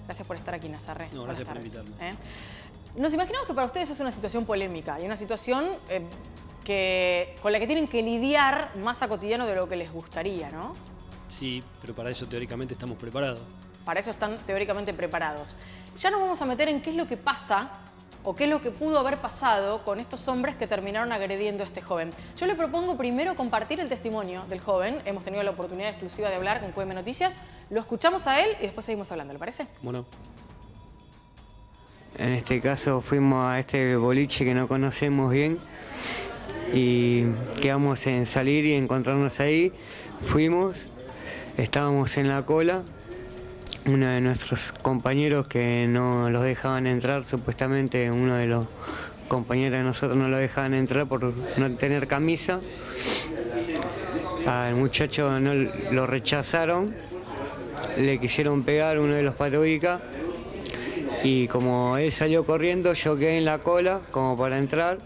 Gracias por estar aquí, Nazarre. No, gracias por invitarme. Nos imaginamos que para ustedes es una situación polémica y una situación con la que tienen que lidiar más a cotidiano de lo que les gustaría, ¿no? Sí, pero para eso teóricamente estamos preparados. Para eso están teóricamente preparados. Ya nos vamos a meter en qué es lo que pasa o qué es lo que pudo haber pasado con estos hombres que terminaron agrediendo a este joven. Yo le propongo primero compartir el testimonio del joven. Hemos tenido la oportunidad exclusiva de hablar con QM Noticias. Lo escuchamos a él y después seguimos hablando, ¿le parece? Bueno. En este caso fuimos a este boliche que no conocemos bien y quedamos en salir y encontrarnos ahí. Fuimos, estábamos en la cola. Uno de nuestros compañeros que no los dejaban entrar, supuestamente uno de los compañeros de nosotros no lo dejaban entrar por no tener camisa. Al muchacho no lo rechazaron, le quisieron pegar uno de los patobicas y como él salió corriendo, yo quedé en la cola como para entrar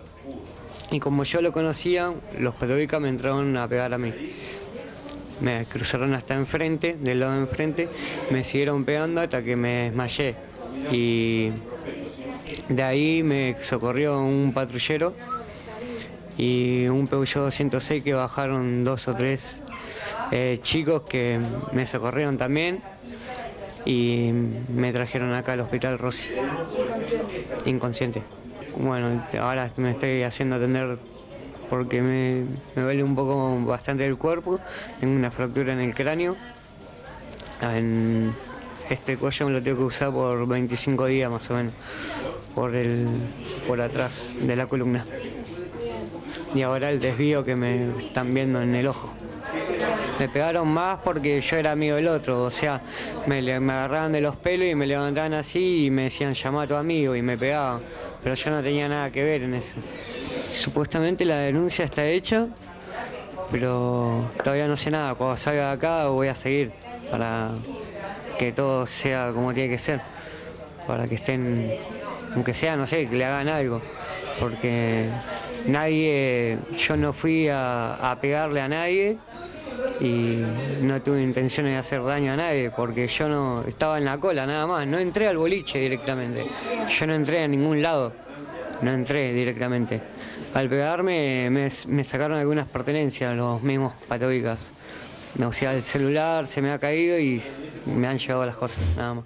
y como yo lo conocía, los patobicas me entraron a pegar a mí. Me cruzaron hasta enfrente, del lado de enfrente, me siguieron pegando hasta que me desmayé. Y de ahí me socorrió un patrullero y un Peugeot 206 que bajaron 2 o 3 chicos que me socorrieron también y me trajeron acá al hospital Rossi. Inconsciente. Bueno, ahora me estoy haciendo atender porque me duele un poco bastante el cuerpo, tengo una fractura en el cráneo, este cuello me lo tengo que usar por 25 días más o menos, por atrás de la columna. Y ahora el desvío que me están viendo en el ojo. Me pegaron más porque yo era amigo del otro, o sea, me agarraban de los pelos y me levantaban así y me decían llama a tu amigo y me pegaban, pero yo no tenía nada que ver en eso. Supuestamente la denuncia está hecha, pero todavía no sé nada. Cuando salga de acá voy a seguir para que todo sea como tiene que ser, para que estén, aunque sea, no sé, que le hagan algo, porque yo no fui a pegarle a nadie y no tuve intenciones de hacer daño a nadie, porque yo no estaba en la cola nada más, no entré al boliche directamente, yo no entré a ningún lado, no entré directamente. Al pegarme me sacaron algunas pertenencias, los mismos patobicas. O sea, el celular se me ha caído y me han llevado las cosas, nada más.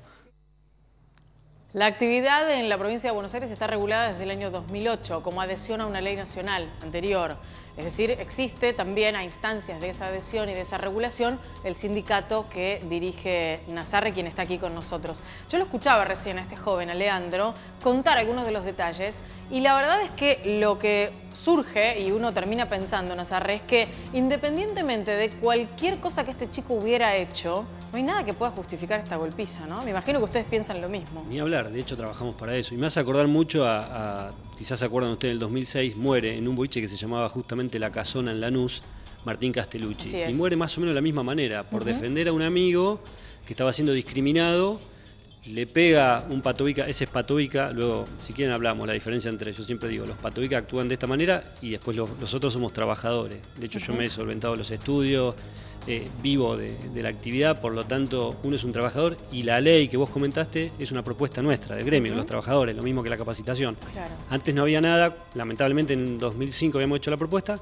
La actividad en la provincia de Buenos Aires está regulada desde el año 2008 como adhesión a una ley nacional anterior. Es decir, existe también a instancias de esa adhesión y de esa regulación el sindicato que dirige Nazarre, quien está aquí con nosotros. Yo lo escuchaba recién a este joven, a Leandro, contar algunos de los detalles y la verdad es que lo que surge y uno termina pensando, Nazarre, es que independientemente de cualquier cosa que este chico hubiera hecho, no hay nada que pueda justificar esta golpiza, ¿no? Me imagino que ustedes piensan lo mismo. Ni hablar, de hecho trabajamos para eso. Y me hace acordar mucho quizás se acuerdan ustedes, en el 2006 muere en un boliche que se llamaba justamente La Casona en Lanús, Martín Castellucci. Y muere más o menos de la misma manera, por defender a un amigo que estaba siendo discriminado, le pega un patovica, ese es patovica, luego si quieren hablamos, la diferencia entre, yo siempre digo, los patovicas actúan de esta manera y después los otros somos trabajadores. De hecho yo me he solventado los estudios, vivo de la actividad, por lo tanto uno es un trabajador y la ley que vos comentaste es una propuesta nuestra, del gremio, los trabajadores, lo mismo que la capacitación. Claro. Antes no había nada, lamentablemente en 2005 habíamos hecho la propuesta,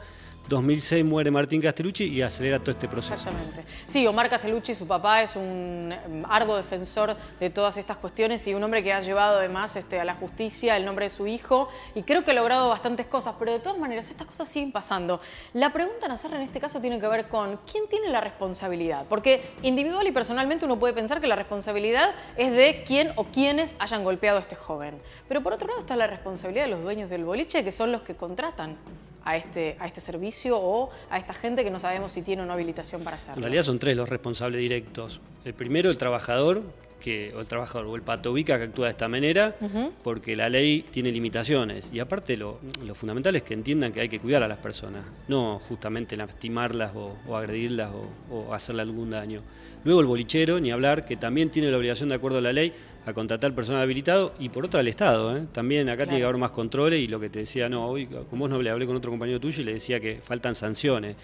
2006 muere Martín Castellucci y acelera todo este proceso. Exactamente. Sí, Omar Castellucci, su papá, es un arduo defensor de todas estas cuestiones y un hombre que ha llevado además a la justicia el nombre de su hijo y creo que ha logrado bastantes cosas, pero de todas maneras estas cosas siguen pasando. La pregunta, Nazarre, en este caso tiene que ver con ¿quién tiene la responsabilidad? Porque individual y personalmente uno puede pensar que la responsabilidad es de quién o quiénes hayan golpeado a este joven. Pero por otro lado está la responsabilidad de los dueños del boliche, que son los que contratan a este servicio o a esta gente que no sabemos si tiene o no habilitación para hacerlo. En realidad son tres los responsables directos. El primero, el trabajador, o el patovica que actúa de esta manera, porque la ley tiene limitaciones. Y aparte lo fundamental es que entiendan que hay que cuidar a las personas, no justamente lastimarlas o agredirlas o hacerle algún daño. Luego el bolichero, ni hablar, que también tiene la obligación de acuerdo a la ley a contratar personal habilitado y por otra el Estado. También acá tiene que haber más controles y lo que te decía, hoy con vos no hablé con otro compañero tuyo y le decía que faltan sanciones.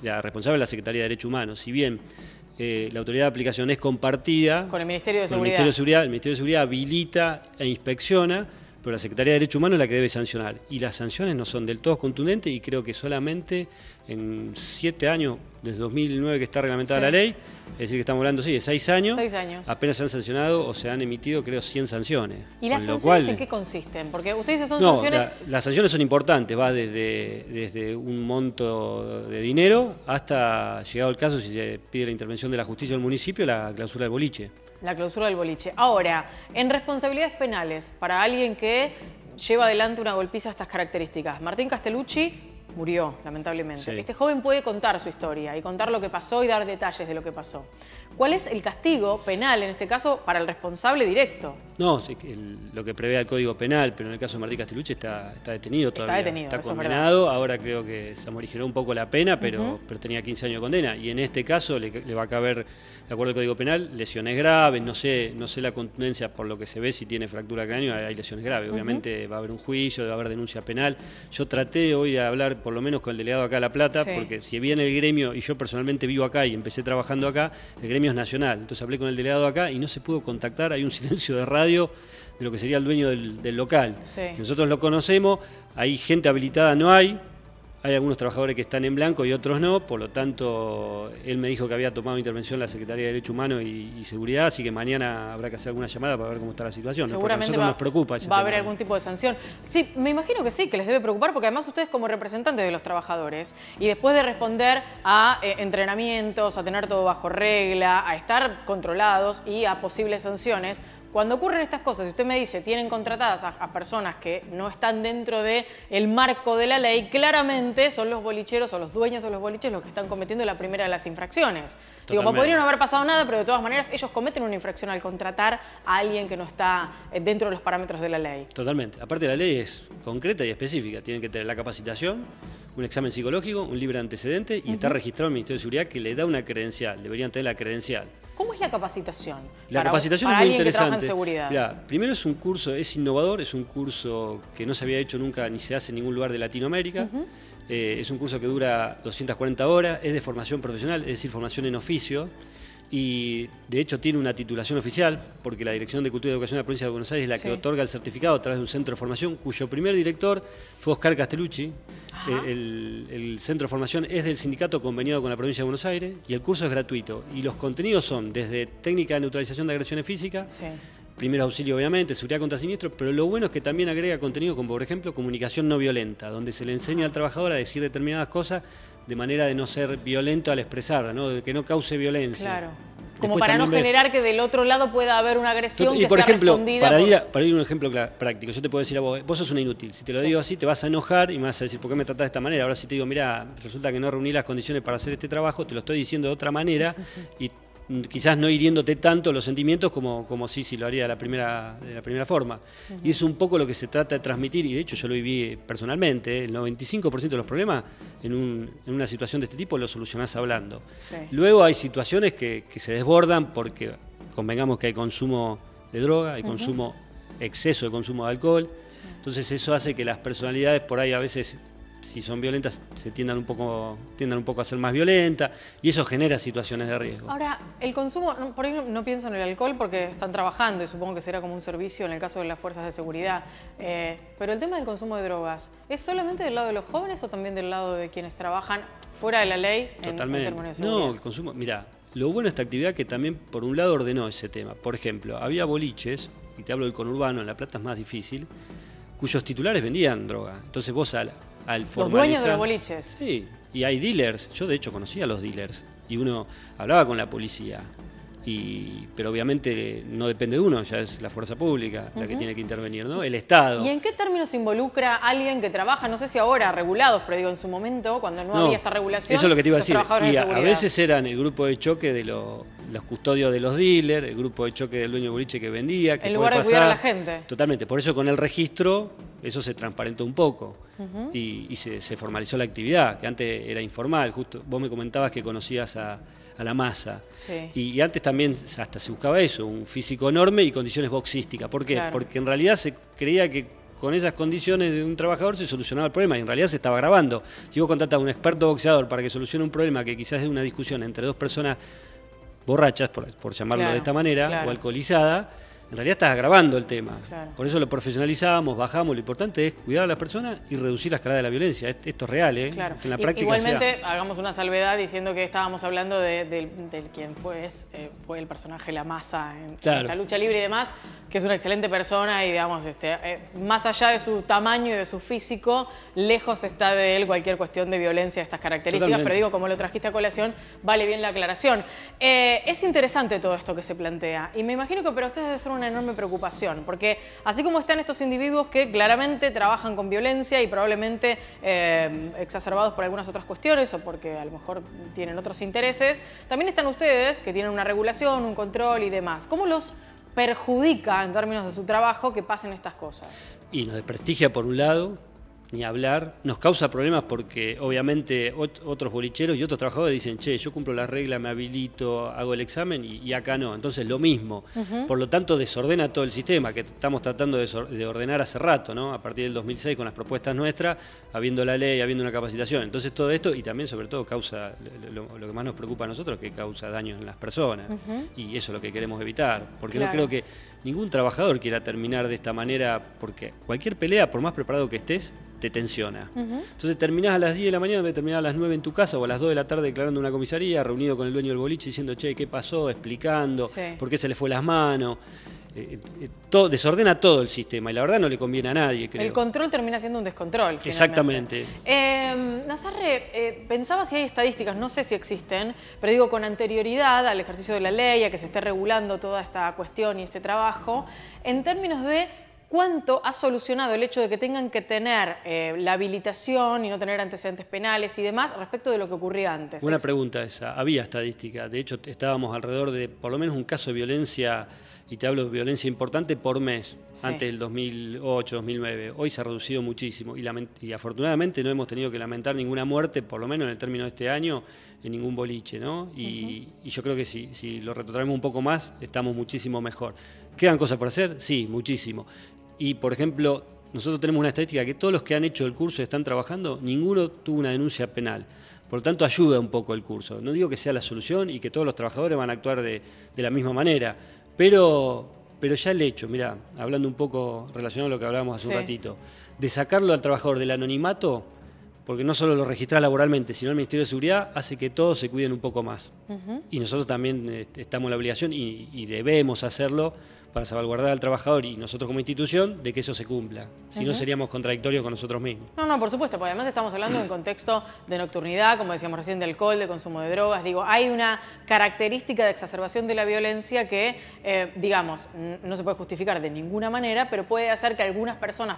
La responsable es la Secretaría de Derechos Humanos. Si bien la autoridad de aplicación es compartida con el Ministerio de Seguridad. El Ministerio de Seguridad habilita e inspecciona, pero la Secretaría de Derechos Humanos es la que debe sancionar. Y las sanciones no son del todo contundentes y creo que solamente en 7 años, desde 2009 que está reglamentada la ley, es decir, que estamos hablando de 6 años, apenas se han sancionado o se han emitido, creo, 100 sanciones. ¿Y las sanciones en qué consisten? Porque usted dice son sanciones... Las sanciones son importantes, va desde un monto de dinero hasta, llegado el caso, si se pide la intervención de la justicia del municipio, la clausura del boliche. La clausura del boliche. Ahora, en responsabilidades penales, para alguien que lleva adelante una golpiza de estas características, Martín Castellucci murió, lamentablemente. Sí. Este joven puede contar su historia y contar lo que pasó y dar detalles de lo que pasó. ¿Cuál es el castigo penal, en este caso, para el responsable directo? No, sí, lo que prevé el Código Penal, pero en el caso de Martín Castellucci está detenido todavía. Está condenado, ahora creo que se morigeró un poco la pena, pero tenía 15 años de condena. Y en este caso le va a caber, de acuerdo al Código Penal, lesiones graves, no sé la contundencia por lo que se ve, si tiene fractura de cráneo, hay lesiones graves. Obviamente va a haber un juicio, va a haber denuncia penal. Yo traté hoy de hablar por lo menos con el delegado acá de La Plata, porque si bien el gremio, y yo personalmente vivo acá y empecé trabajando acá, el gremio es nacional. Entonces hablé con el delegado acá y no se pudo contactar, hay un silencio de radio de lo que sería el dueño del local. Nosotros lo conocemos, hay gente habilitada, no hay algunos trabajadores que están en blanco y otros no, por lo tanto él me dijo que había tomado intervención la Secretaría de Derechos Humanos y Seguridad, así que mañana habrá que hacer alguna llamada para ver cómo está la situación. Seguramente a nosotros nos preocupa ese va a tema. haber algún tipo de sanción. Sí, me imagino que sí, que les debe preocupar, porque además ustedes como representantes de los trabajadores, y después de responder a entrenamientos, a tener todo bajo regla, a estar controlados y a posibles sanciones, cuando ocurren estas cosas, si usted me dice, tienen contratadas a personas que no están dentro del marco de la ley, claramente son los bolicheros o los dueños de los boliches los que están cometiendo la primera de las infracciones. Digo, podría no haber pasado nada, pero de todas maneras ellos cometen una infracción al contratar a alguien que no está dentro de los parámetros de la ley. Totalmente. Aparte, la ley es concreta y específica. Tienen que tener la capacitación, un examen psicológico, un libre antecedente y está registrado en el Ministerio de Seguridad que le da una credencial. Deberían tener la credencial. ¿Cómo es la capacitación? La capacitación es muy interesante. En seguridad. Mirá, primero es un curso, es innovador, es un curso que no se había hecho nunca ni se hace en ningún lugar de Latinoamérica. Es un curso que dura 240 horas, es de formación profesional, es decir, formación en oficio. Y de hecho tiene una titulación oficial, porque la Dirección de Cultura y Educación de la Provincia de Buenos Aires es la que otorga el certificado a través de un centro de formación, cuyo primer director fue Oscar Castellucci. El centro de formación es del sindicato conveniado con la Provincia de Buenos Aires y el curso es gratuito. Y los contenidos son desde técnica de neutralización de agresiones físicas, primer auxilio obviamente, seguridad contra siniestros, pero lo bueno es que también agrega contenido como por ejemplo comunicación no violenta, donde se le enseña al trabajador a decir determinadas cosas de manera de no ser violento al expresarla, ¿no? De que no cause violencia. Claro. Como para no generar que del otro lado pueda haber una agresión que por sea ejemplo, respondida. Para ir a un ejemplo práctico, yo te puedo decir a vos sos una inútil. Si te lo digo así, te vas a enojar y me vas a decir, ¿por qué me tratás de esta manera? Ahora si te digo, mira, resulta que no reuní las condiciones para hacer este trabajo, te lo estoy diciendo de otra manera y quizás no hiriéndote tanto los sentimientos como si lo haría de la primera forma. Y es un poco lo que se trata de transmitir, y de hecho yo lo viví personalmente, el 95% de los problemas en una situación de este tipo lo solucionás hablando. Luego hay situaciones que se desbordan porque convengamos que hay consumo de droga, hay exceso de consumo de alcohol, entonces eso hace que las personalidades por ahí a veces, si son violentas, se tiendan un poco a ser más violentas y eso genera situaciones de riesgo. Ahora, el consumo, por ahí no pienso en el alcohol porque están trabajando y supongo que será como un servicio en el caso de las fuerzas de seguridad, pero el tema del consumo de drogas, ¿es solamente del lado de los jóvenes o también del lado de quienes trabajan fuera de la ley? Totalmente. En términos de seguridad? No, el consumo, mirá, lo bueno de esta actividad que también por un lado ordenó ese tema. Por ejemplo, había boliches, y te hablo del conurbano, en La Plata es más difícil, cuyos titulares vendían droga. Entonces vos al formalizar... Los dueños de los boliches. Sí, y hay dealers. Yo de hecho conocía a los dealers y uno hablaba con la policía. Pero obviamente no depende de uno, ya es la fuerza pública la que tiene que intervenir, ¿no? El Estado. ¿Y en qué términos se involucra alguien que trabaja, no sé si ahora regulados, pero digo en su momento, cuando no había esta regulación? Eso es lo que te iba a decir. Y a veces eran el grupo de choque de los custodios de los dealers, el grupo de choque del dueño de boliche que vendía. Que en lugar de cuidar a la gente. Totalmente. Por eso con el registro eso se transparentó un poco y se formalizó la actividad, que antes era informal. Justo vos me comentabas que conocías a la masa. Y antes también hasta se buscaba eso, un físico enorme y condiciones boxísticas. ¿Por qué? Porque en realidad se creía que con esas condiciones de un trabajador se solucionaba el problema y en realidad se estaba agravando. Si vos contratás a un experto boxeador para que solucione un problema que quizás es una discusión entre dos personas borrachas, por llamarlo Claro, de esta manera, claro. o alcoholizada, en realidad estás agravando el tema. Claro. Por eso lo profesionalizamos, bajamos. Lo importante es cuidar a las personas y reducir la escalada de la violencia. Esto es real, ¿eh? Claro. Que en la práctica Igualmente, hagamos una salvedad diciendo que estábamos hablando del quien fue el personaje La Masa en esta lucha libre y demás, que es una excelente persona y, digamos, más allá de su tamaño y de su físico, lejos está de él cualquier cuestión de violencia de estas características. Totalmente. Pero digo, como lo trajiste a colación, vale bien la aclaración. Es interesante todo esto que se plantea y me imagino que para ustedes debe ser una enorme preocupación, porque así como están estos individuos que claramente trabajan con violencia y probablemente exacerbados por algunas otras cuestiones o porque a lo mejor tienen otros intereses, también están ustedes que tienen una regulación, un control y demás. ¿Cómo los perjudica en términos de su trabajo que pasen estas cosas? Y nos desprestigia por un lado, ni hablar, nos causa problemas porque obviamente otros bolicheros y otros trabajadores dicen, che, yo cumplo la regla, me habilito, hago el examen y acá no. Entonces lo mismo. Por lo tanto desordena todo el sistema que estamos tratando de ordenar hace rato, ¿no? A partir del 2006 con las propuestas nuestras, habiendo la ley, habiendo una capacitación. Entonces todo esto y también sobre todo causa, lo que más nos preocupa a nosotros, que causa daños en las personas. Y eso es lo que queremos evitar. Porque no creo que ningún trabajador quiera terminar de esta manera, porque cualquier pelea, por más preparado que estés, te tensiona. Entonces terminás a las 10 de la mañana, terminás a las 9 en tu casa o a las 2 de la tarde declarando una comisaría, reunido con el dueño del boliche diciendo, che, ¿qué pasó? Explicando, por qué se le fue las manos. Desordena todo el sistema y la verdad no le conviene a nadie, creo. El control termina siendo un descontrol. Exactamente. Nazarre, pensaba si hay estadísticas, no sé si existen, pero digo, con anterioridad al ejercicio de la ley, a que se esté regulando toda esta cuestión y este trabajo, en términos de ¿cuánto ha solucionado el hecho de que tengan que tener la habilitación y no tener antecedentes penales y demás respecto de lo que ocurría antes? Buena pregunta esa. Había estadística. De hecho, estábamos alrededor de por lo menos un caso de violencia, y te hablo de violencia importante, por mes, antes del 2008, 2009. Hoy se ha reducido muchísimo y afortunadamente no hemos tenido que lamentar ninguna muerte, por lo menos en el término de este año, en ningún boliche, ¿no? Y yo creo que si lo retrotraemos un poco más, estamos muchísimo mejor. ¿Quedan cosas por hacer? Sí, muchísimo. Y, por ejemplo, nosotros tenemos una estadística que todos los que han hecho el curso y están trabajando, ninguno tuvo una denuncia penal. Por lo tanto, ayuda un poco el curso. No digo que sea la solución y que todos los trabajadores van a actuar de la misma manera, pero ya el hecho, mirá, hablando un poco relacionado a lo que hablábamos hace un ratito, de sacarlo al trabajador del anonimato, porque no solo lo registra laboralmente, sino el Ministerio de Seguridad, hace que todos se cuiden un poco más. Y nosotros también estamos en la obligación y debemos hacerlo para salvaguardar al trabajador y nosotros como institución de que eso se cumpla. Si no, seríamos contradictorios con nosotros mismos. No, por supuesto, porque además estamos hablando en contexto de nocturnidad, como decíamos recién, de alcohol, de consumo de drogas. Digo, hay una característica de exacerbación de la violencia que, digamos, no se puede justificar de ninguna manera, pero puede hacer que algunas personas,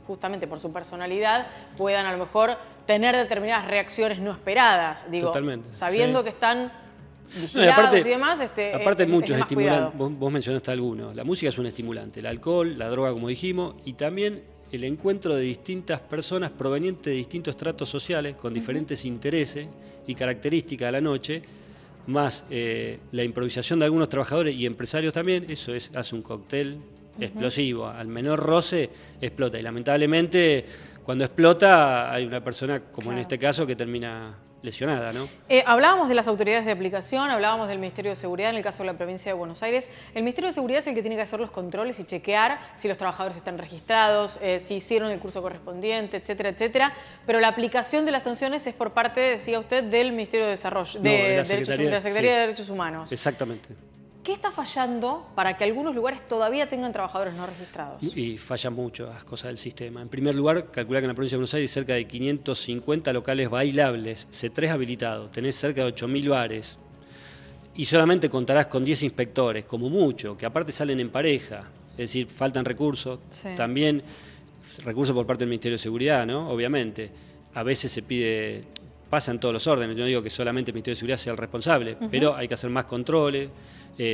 justamente por su personalidad, puedan a lo mejor tener determinadas reacciones no esperadas. Digo, totalmente, sabiendo que están vigilados y demás, aparte muchos estimulantes, cuidado. vos mencionaste algunos. La música es un estimulante, el alcohol, la droga, como dijimos, y también el encuentro de distintas personas provenientes de distintos estratos sociales, con diferentes intereses y características a la noche, más la improvisación de algunos trabajadores y empresarios también, eso hace un cóctel explosivo. Al menor roce explota, y lamentablemente cuando explota hay una persona, como en este caso, que termina lesionada, ¿no? Hablábamos de las autoridades de aplicación, hablábamos del Ministerio de Seguridad en el caso de la provincia de Buenos Aires. El Ministerio de Seguridad es el que tiene que hacer los controles y chequear si los trabajadores están registrados, si hicieron el curso correspondiente, etcétera, etcétera. Pero la aplicación de las sanciones es por parte, decía usted, del Ministerio de Desarrollo, de la Secretaría de Derechos Humanos. Exactamente. ¿Qué está fallando para que algunos lugares todavía tengan trabajadores no registrados? Y fallan mucho las cosas del sistema. En primer lugar, calcula que en la provincia de Buenos Aires hay cerca de 550 locales bailables, C3 habilitados, tenés cerca de 8.000 bares y solamente contarás con 10 inspectores, como mucho, que aparte salen en pareja, es decir, faltan recursos, también recursos por parte del Ministerio de Seguridad, ¿no? Obviamente, a veces se pide, pasa en todos los órdenes, yo no digo que solamente el Ministerio de Seguridad sea el responsable, pero hay que hacer más controles.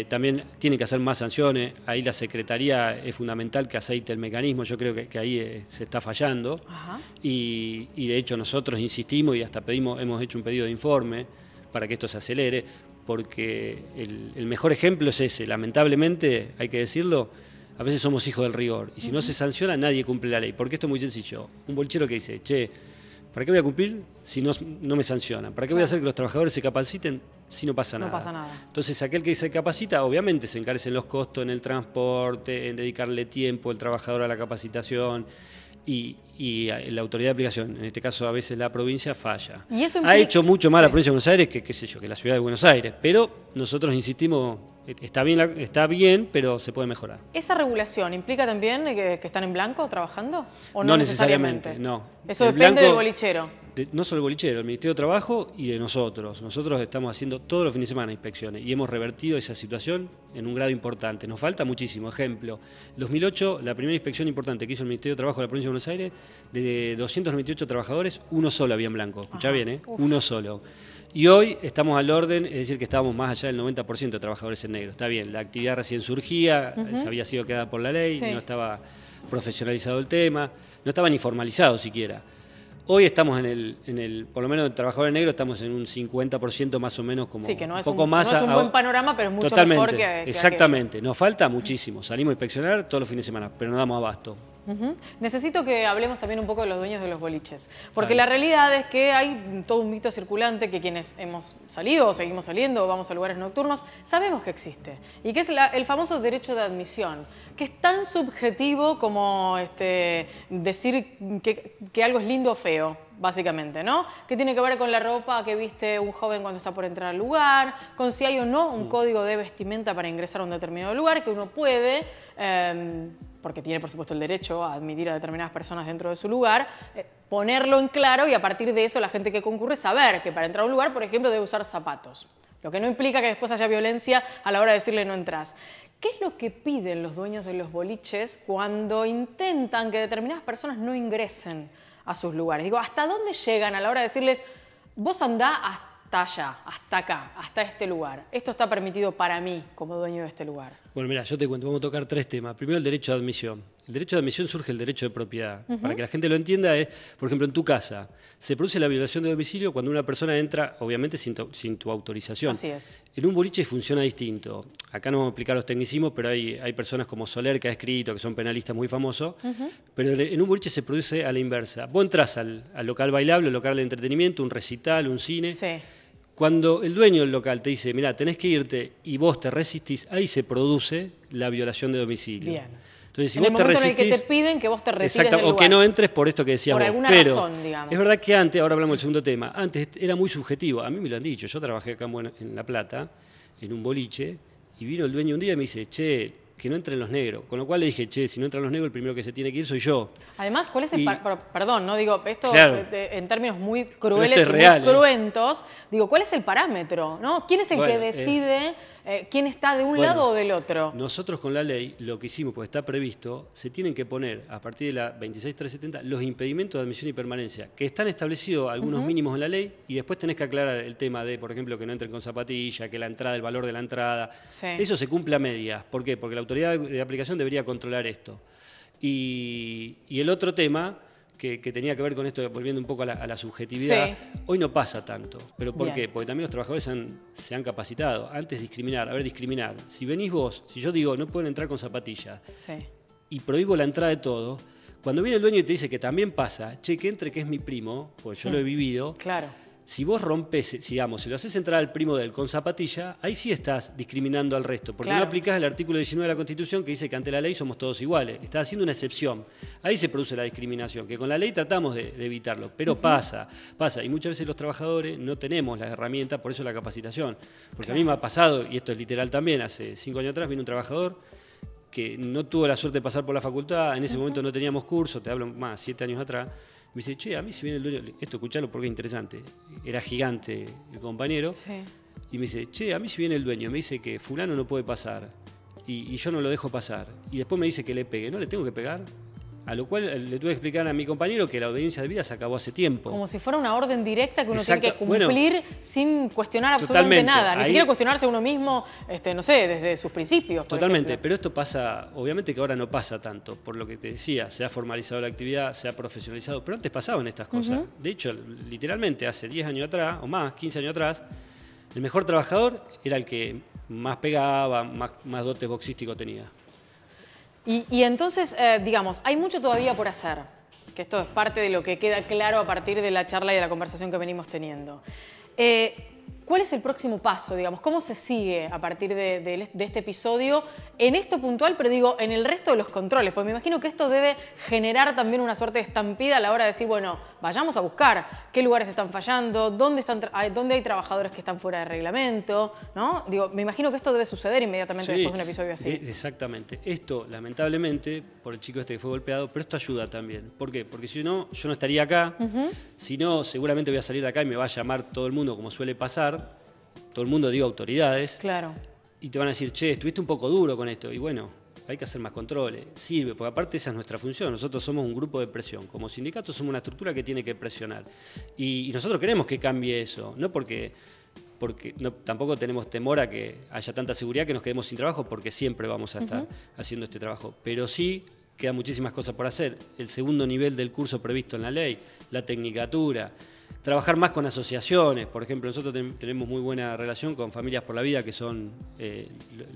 También tiene que hacer más sanciones, ahí la Secretaría es fundamental que aceite el mecanismo, yo creo que ahí se está fallando. Y de hecho nosotros insistimos y hasta hemos hecho un pedido de informe para que esto se acelere, porque el mejor ejemplo es ese, lamentablemente, hay que decirlo, a veces somos hijos del rigor, y si no se sanciona nadie cumple la ley, porque esto es muy sencillo. Un bolchero que dice, ¿para qué voy a cumplir si no me sancionan? ¿Para qué voy a hacer que los trabajadores se capaciten si no pasa nada. No pasa nada. Entonces, aquel que se capacita, obviamente se encarecen los costos en el transporte, en dedicarle tiempo el trabajador a la capacitación y la autoridad de aplicación, en este caso a veces la provincia, falla. ¿Y eso ha hecho mucho más la provincia de Buenos Aires que, qué sé yo, que la ciudad de Buenos Aires, pero nosotros insistimos, está bien, pero se puede mejorar. ¿Esa regulación implica también que están en blanco trabajando? ¿O no necesariamente? No. Eso depende del bolichero. No solo el bolichero, el Ministerio de Trabajo y de nosotros. Nosotros estamos haciendo todos los fines de semana inspecciones y hemos revertido esa situación en un grado importante. Nos falta muchísimo. Ejemplo, en 2008, la primera inspección importante que hizo el Ministerio de Trabajo de la Provincia de Buenos Aires, de 298 trabajadores, uno solo había en blanco. Escuchá bien, ¿eh? Uno solo. Y hoy estamos al orden, es decir, que estábamos más allá del 90% de trabajadores en negro. Está bien, la actividad recién surgía, se había sido quedada por la ley, no estaba profesionalizado el tema, no estaba ni formalizado siquiera. Hoy estamos por lo menos en trabajadores negros, estamos en un 50% más o menos, como sí, que no es un poco más. No es un buen panorama, pero es mucho totalmente, mejor que exactamente, nos falta muchísimo. Salimos a inspeccionar todos los fines de semana, pero no damos abasto. Necesito que hablemos también un poco de los dueños de los boliches, porque la realidad es que hay todo un mito circulante que quienes hemos salido o seguimos saliendo o vamos a lugares nocturnos sabemos que existe, y que es el famoso derecho de admisión, que es tan subjetivo como decir que algo es lindo o feo, básicamente, ¿no? Que tiene que ver con la ropa que viste un joven cuando está por entrar al lugar, con si hay o no un código de vestimenta para ingresar a un determinado lugar, que uno puede, porque tiene por supuesto el derecho a admitir a determinadas personas dentro de su lugar, ponerlo en claro y a partir de eso la gente que concurre saber que para entrar a un lugar, por ejemplo, debe usar zapatos. Lo que no implica que después haya violencia a la hora de decirle no entras. ¿Qué es lo que piden los dueños de los boliches cuando intentan que determinadas personas no ingresen a sus lugares? Digo, ¿hasta dónde llegan a la hora de decirles, vos andá hasta allá, hasta acá, hasta este lugar? Esto está permitido para mí como dueño de este lugar. Bueno, mira, yo te cuento, vamos a tocar tres temas. Primero, el derecho de admisión. El derecho de admisión surge del derecho de propiedad. Para que la gente lo entienda, es, por ejemplo, en tu casa, se produce la violación de domicilio cuando una persona entra, obviamente, sin tu autorización. Así es. En un boliche funciona distinto. Acá no vamos a explicar los tecnicismos, pero hay personas como Soler, que ha escrito, que son penalistas muy famosos, pero en un boliche se produce a la inversa. Vos entrás al local bailable, al local de entretenimiento, un recital, un cine. Sí. Cuando el dueño del local te dice, mirá, tenés que irte y vos te resistís, ahí se produce la violación de domicilio. Bien. Entonces, si en vos el te momento resistís, en el que te piden que vos te retires del lugar. O que no entres por esto que decías por vos. Alguna pero razón, digamos. Es verdad que antes, ahora hablamos del segundo tema, antes era muy subjetivo. A mí me lo han dicho. Yo trabajé acá en La Plata, en un boliche, y vino el dueño un día y me dice, che, que no entren los negros. Con lo cual le dije, che, si no entran los negros, el primero que se tiene que ir soy yo. Además, ¿cuál es el perdón, no digo esto claro, en términos muy crueles y real, muy cruentos? Digo, ¿cuál es el parámetro? ¿No? ¿Quién es el que decide quién está de un lado o del otro? Nosotros con la ley, lo que hicimos, porque está previsto, se tienen que poner, a partir de la 26370, los impedimentos de admisión y permanencia, que están establecidos algunos mínimos en la ley, y después tenés que aclarar el tema de, por ejemplo, que no entren con zapatilla, que la entrada, el valor de la entrada. Sí. Eso se cumple a medias. ¿Por qué? Porque la autoridad de aplicación debería controlar esto. Y el otro tema, que tenía que ver con esto, volviendo un poco a la subjetividad, hoy no pasa tanto. ¿Pero por qué? Porque también los trabajadores se han capacitado. Antes discriminar, discriminar. Si venís vos, si yo digo no pueden entrar con zapatillas y prohíbo la entrada de todos, cuando viene el dueño y te dice que también pasa, che, que entre que es mi primo, porque yo lo he vivido. Claro. Si vos rompes, digamos, si lo haces entrar al primo de él con zapatilla, ahí sí estás discriminando al resto, porque no aplicás el artículo 19 de la Constitución que dice que ante la ley somos todos iguales. Estás haciendo una excepción. Ahí se produce la discriminación, que con la ley tratamos de evitarlo, pero pasa. Y muchas veces los trabajadores no tenemos las herramientas, por eso la capacitación. Porque a mí me ha pasado, y esto es literal también, hace 5 años atrás vino un trabajador que no tuvo la suerte de pasar por la facultad, en ese momento no teníamos curso, te hablo más, 7 años atrás. Me dice, che, a mí si viene el dueño, esto escuchalo porque es interesante, era gigante el compañero, y me dice, che, a mí si viene el dueño, me dice que fulano no puede pasar, y yo no lo dejo pasar, y después me dice que le pegue, ¿no le tengo que pegar? A lo cual le tuve que explicar a mi compañero que la obediencia de vida se acabó hace tiempo. Como si fuera una orden directa que uno tiene que cumplir sin cuestionar absolutamente nada. Ni siquiera cuestionarse uno mismo, no sé, desde sus principios. Totalmente, pero esto pasa, obviamente que ahora no pasa tanto, por lo que te decía, se ha formalizado la actividad, se ha profesionalizado, pero antes pasaban estas cosas. De hecho, literalmente hace 10 años atrás, o más, 15 años atrás, el mejor trabajador era el que más pegaba, más dotes boxísticos tenía. Y entonces, digamos, hay mucho todavía por hacer, que esto es parte de lo que queda claro a partir de la charla y de la conversación que venimos teniendo. ¿Cuál es el próximo paso, digamos? ¿Cómo se sigue a partir de este episodio? En esto puntual, pero digo, en el resto de los controles, porque me imagino que esto debe generar también una suerte de estampida a la hora de decir, bueno, vayamos a buscar qué lugares están fallando, dónde hay trabajadores que están fuera de reglamento, ¿no? Digo, me imagino que esto debe suceder inmediatamente después de un episodio así. Exactamente. Esto, lamentablemente, por el chico este que fue golpeado, pero esto ayuda también. ¿Por qué? Porque si no, yo no estaría acá. Si no, seguramente voy a salir de acá y me va a llamar todo el mundo, como suele pasar. Todo el mundo, digo, autoridades. Claro. Y te van a decir, che, estuviste un poco duro con esto. Y bueno, hay que hacer más controles. Sirve, porque aparte esa es nuestra función. Nosotros somos un grupo de presión. Como sindicato somos una estructura que tiene que presionar. Y nosotros queremos que cambie eso. No porque no, tampoco tenemos temor a que haya tanta seguridad que nos quedemos sin trabajo, porque siempre vamos a estar haciendo este trabajo. Pero sí quedan muchísimas cosas por hacer. El segundo nivel del curso previsto en la ley, la tecnicatura. Trabajar más con asociaciones, por ejemplo, nosotros tenemos muy buena relación con Familias por la Vida, que son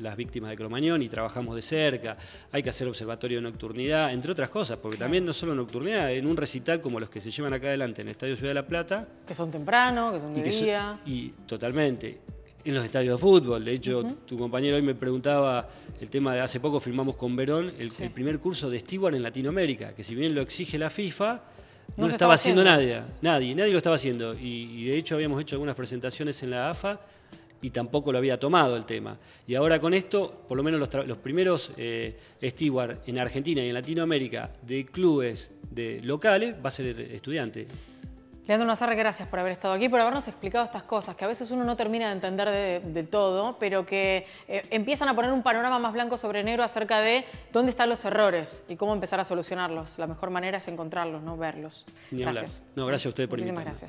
las víctimas de Cromañón, y trabajamos de cerca. Hay que hacer observatorio de nocturnidad, entre otras cosas, porque también no solo nocturnidad, en un recital como los que se llevan acá adelante en el Estadio Ciudad de la Plata. Que son temprano, que son de día. Y totalmente. En los estadios de fútbol, de hecho, tu compañero hoy me preguntaba el tema de hace poco firmamos con Verón el primer curso de steward en Latinoamérica, que si bien lo exige la FIFA, no lo estaba haciendo nadie lo estaba haciendo. Y de hecho habíamos hecho algunas presentaciones en la AFA y tampoco lo había tomado el tema. Y ahora con esto, por lo menos los primeros steward en Argentina y en Latinoamérica de clubes locales va a ser estudiante. Leandro Nazarre, gracias por haber estado aquí, por habernos explicado estas cosas que a veces uno no termina de entender del todo, pero que empiezan a poner un panorama más blanco sobre negro acerca de dónde están los errores y cómo empezar a solucionarlos. La mejor manera es encontrarlos, no verlos. Gracias. No, gracias a ustedes por invitarme. Muchísimas gracias.